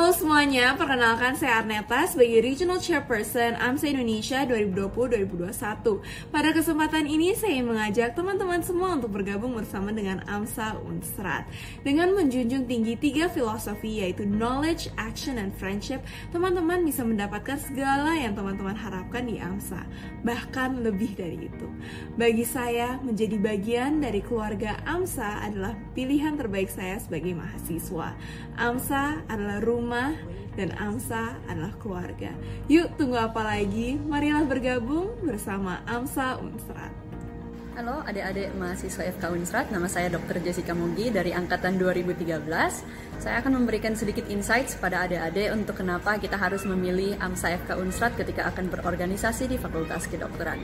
Halo semuanya, perkenalkan saya Arneta sebagai Regional Chairperson AMSA Indonesia 2020-2021. Pada kesempatan ini saya mengajak teman-teman semua untuk bergabung bersama dengan AMSA Unsrat. Dengan menjunjung tinggi 3 filosofi yaitu Knowledge, Action, and Friendship, teman-teman bisa mendapatkan segala yang teman-teman harapkan di AMSA, bahkan lebih dari itu. Bagi saya, menjadi bagian dari keluarga AMSA adalah pilihan terbaik saya sebagai mahasiswa. AMSA adalah rumah dan AMSA adalah keluarga. Yuk, tunggu apa lagi? Marilah bergabung bersama AMSA Unsrat. Halo adik-adik mahasiswa FK Unsrat, nama saya Dr. Jessica Mugi dari Angkatan 2013. Saya akan memberikan sedikit insights pada adik-adik untuk kenapa kita harus memilih AMSA FK Unsrat ketika akan berorganisasi di Fakultas Kedokteran.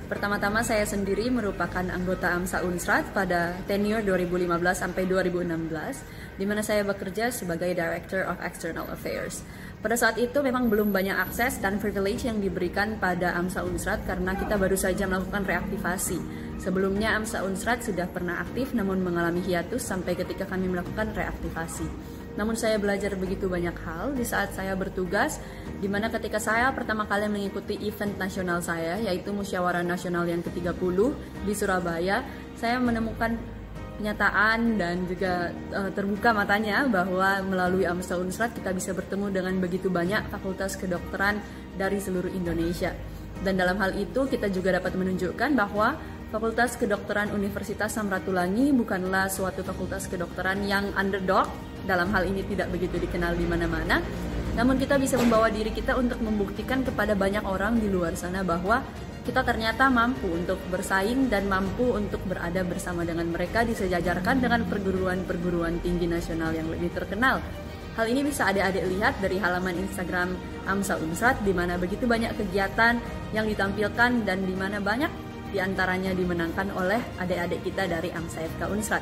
Pertama-tama saya sendiri merupakan anggota AMSA Unsrat pada tenure 2015 sampai 2016, di mana saya bekerja sebagai Director of External Affairs. Pada saat itu memang belum banyak akses dan privilege yang diberikan pada AMSA Unsrat karena kita baru saja melakukan reaktivasi. Sebelumnya AMSA Unsrat sudah pernah aktif namun mengalami hiatus sampai ketika kami melakukan reaktivasi. Namun saya belajar begitu banyak hal di saat saya bertugas, di mana ketika saya pertama kali mengikuti event nasional saya, yaitu Musyawarah Nasional yang ke-30 di Surabaya, saya menemukan kenyataan dan juga terbuka matanya bahwa melalui AMSA Unsrat kita bisa bertemu dengan begitu banyak fakultas kedokteran dari seluruh Indonesia. Dan dalam hal itu kita juga dapat menunjukkan bahwa Fakultas Kedokteran Universitas Samratulangi bukanlah suatu fakultas kedokteran yang underdog, dalam hal ini tidak begitu dikenal di mana-mana. Namun kita bisa membawa diri kita untuk membuktikan kepada banyak orang di luar sana bahwa kita ternyata mampu untuk bersaing dan mampu untuk berada bersama dengan mereka disejajarkan dengan perguruan-perguruan tinggi nasional yang lebih terkenal. Hal ini bisa adik-adik lihat dari halaman Instagram AMSA Unsrat, di mana begitu banyak kegiatan yang ditampilkan dan di mana banyak di antaranya dimenangkan oleh adik-adik kita dari AMSA FK Unsrat.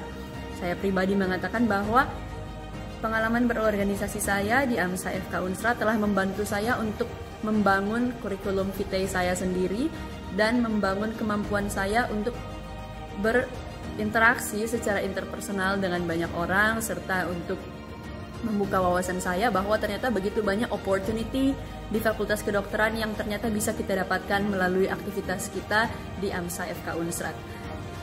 Saya pribadi mengatakan bahwa pengalaman berorganisasi saya di AMSA FK Unsrat telah membantu saya untuk membangun kurikulum vitae saya sendiri dan membangun kemampuan saya untuk berinteraksi secara interpersonal dengan banyak orang, serta untuk membuka wawasan saya bahwa ternyata begitu banyak opportunity di Fakultas Kedokteran yang ternyata bisa kita dapatkan melalui aktivitas kita di AMSA FK Unsrat.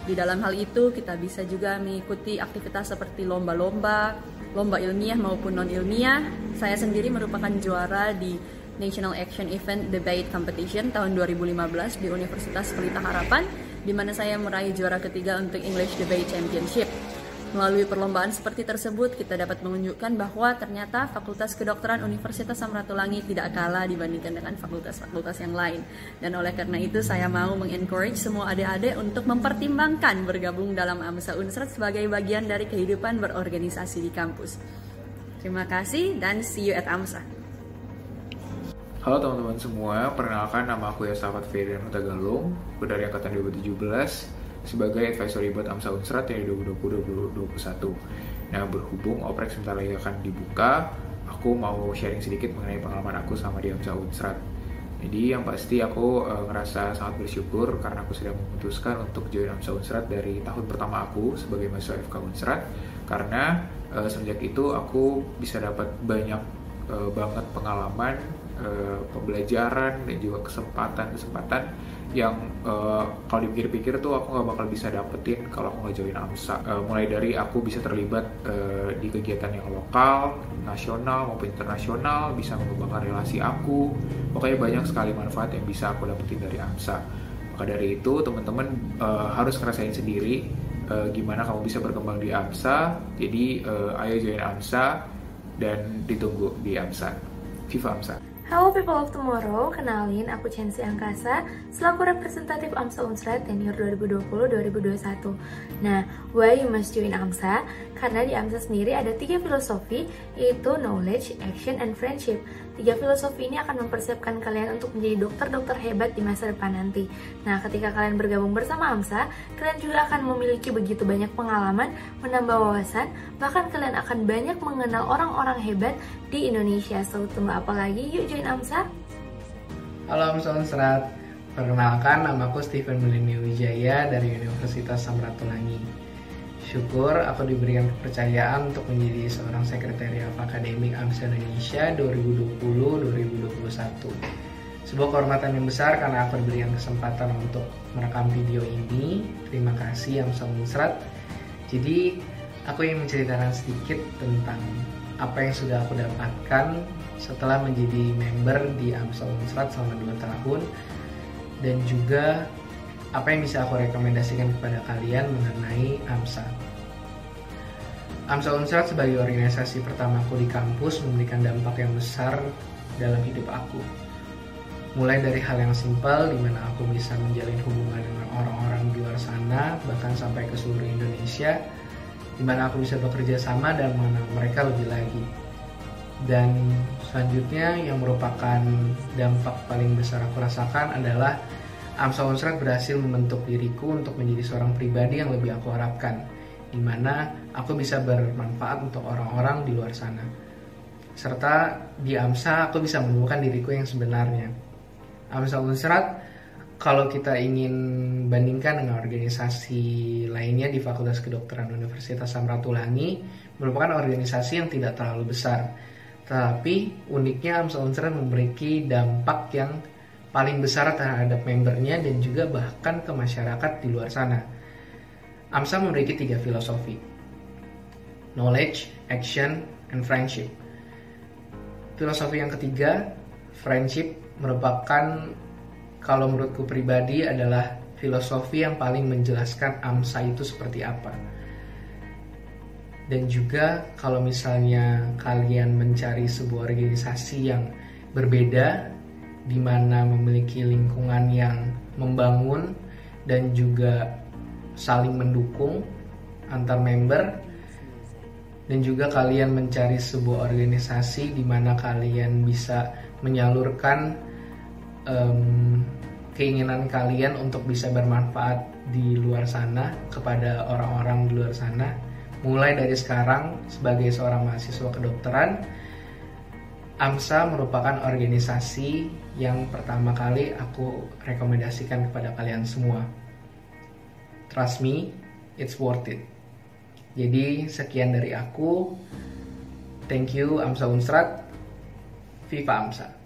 Di dalam hal itu kita bisa juga mengikuti aktivitas seperti lomba-lomba, lomba ilmiah maupun non-ilmiah. Saya sendiri merupakan juara di National Action Event Debate Competition tahun 2015 di Universitas Pelita Harapan, di mana saya meraih juara ketiga untuk English Debate Championship. Melalui perlombaan seperti tersebut, kita dapat menunjukkan bahwa ternyata Fakultas Kedokteran Universitas Samratulangi tidak kalah dibandingkan dengan fakultas-fakultas yang lain. Dan oleh karena itu, saya mau mengencourage semua adik-adik untuk mempertimbangkan bergabung dalam AMSA Unsrat sebagai bagian dari kehidupan berorganisasi di kampus. Terima kasih dan see you at AMSA. Halo teman-teman semua, perkenalkan nama aku Yosafat Ferdinand Huta Galung, aku dari Angkatan 2017 sebagai advisory buat AMSA Unsrat dari 2020-2021. Nah, berhubung oprek sebentar lagi akan dibuka, aku mau sharing sedikit mengenai pengalaman aku sama di AMSA Unsrat. Jadi yang pasti aku ngerasa sangat bersyukur karena aku sudah memutuskan untuk join AMSA Unsrat dari tahun pertama aku sebagai mahasiswa FK Unsrat, karena semenjak itu aku bisa dapat banyak banget pengalaman, pembelajaran dan juga kesempatan-kesempatan yang kalau dipikir-pikir tuh aku nggak bakal bisa dapetin kalau aku nggak join AMSA. Mulai dari aku bisa terlibat di kegiatan yang lokal, nasional maupun internasional, bisa mengembangkan relasi aku. Pokoknya banyak sekali manfaat yang bisa aku dapetin dari AMSA. Maka dari itu teman-teman harus ngerasain sendiri gimana kamu bisa berkembang di AMSA. Jadi ayo join AMSA dan ditunggu di AMSA. Viva AMSA! Halo people of tomorrow, kenalin aku Chensi Angkasa selaku representatif AMSA Unsrat tenure 2020-2021. Nah, why you must join AMSA? Karena di AMSA sendiri ada 3 filosofi, yaitu Knowledge, Action, and Friendship. 3 filosofi ini akan mempersiapkan kalian untuk menjadi dokter-dokter hebat di masa depan nanti. Nah, ketika kalian bergabung bersama AMSA, kalian juga akan memiliki begitu banyak pengalaman, menambah wawasan, bahkan kalian akan banyak mengenal orang-orang hebat di Indonesia. So, tunggu apa lagi? Yuk join AMSA. Halo AMSA Unsrat, perkenalkan namaku Stephen Melini Wijaya dari Universitas Samratulangi. syukur aku diberikan kepercayaan untuk menjadi seorang sekretariat akademik AMSA Indonesia 2020-2021. Sebuah kehormatan yang besar karena aku diberikan kesempatan untuk merekam video ini. Terima kasih AMSA Unsrat. Jadi aku ingin menceritakan sedikit tentang apa yang sudah aku dapatkan setelah menjadi member di AMSA Unsrat selama 2 tahun, dan juga apa yang bisa aku rekomendasikan kepada kalian mengenai AMSA. AMSA Unsrat sebagai organisasi pertamaku di kampus memberikan dampak yang besar dalam hidup aku. Mulai dari hal yang simpel, di mana aku bisa menjalin hubungan dengan orang-orang di luar sana, bahkan sampai ke seluruh Indonesia, di mana aku bisa bekerja sama dan mengenal mereka lebih lagi. Dan selanjutnya yang merupakan dampak paling besar aku rasakan adalah AMSA Unsrat berhasil membentuk diriku untuk menjadi seorang pribadi yang lebih aku harapkan, di mana aku bisa bermanfaat untuk orang-orang di luar sana. Serta di AMSA aku bisa menemukan diriku yang sebenarnya. AMSA Unsrat, kalau kita ingin bandingkan dengan organisasi lainnya di Fakultas Kedokteran Universitas Samratulangi, merupakan organisasi yang tidak terlalu besar. Tapi uniknya AMSA Unsrat memiliki dampak yang paling besar terhadap membernya dan juga bahkan ke masyarakat di luar sana. AMSA memiliki 3 filosofi: knowledge, action, and friendship. Filosofi yang ketiga, friendship, merupakan, kalau menurutku pribadi, adalah filosofi yang paling menjelaskan AMSA itu seperti apa. Dan juga kalau misalnya kalian mencari sebuah organisasi yang berbeda, di mana memiliki lingkungan yang membangun dan juga saling mendukung antar member, dan juga kalian mencari sebuah organisasi di mana kalian bisa menyalurkan keinginan kalian untuk bisa bermanfaat di luar sana kepada orang-orang di luar sana. Mulai dari sekarang, sebagai seorang mahasiswa kedokteran, AMSA merupakan organisasi yang pertama kali aku rekomendasikan kepada kalian semua. Trust me, it's worth it. Jadi sekian dari aku. Thank you AMSA Unsrat. Viva AMSA.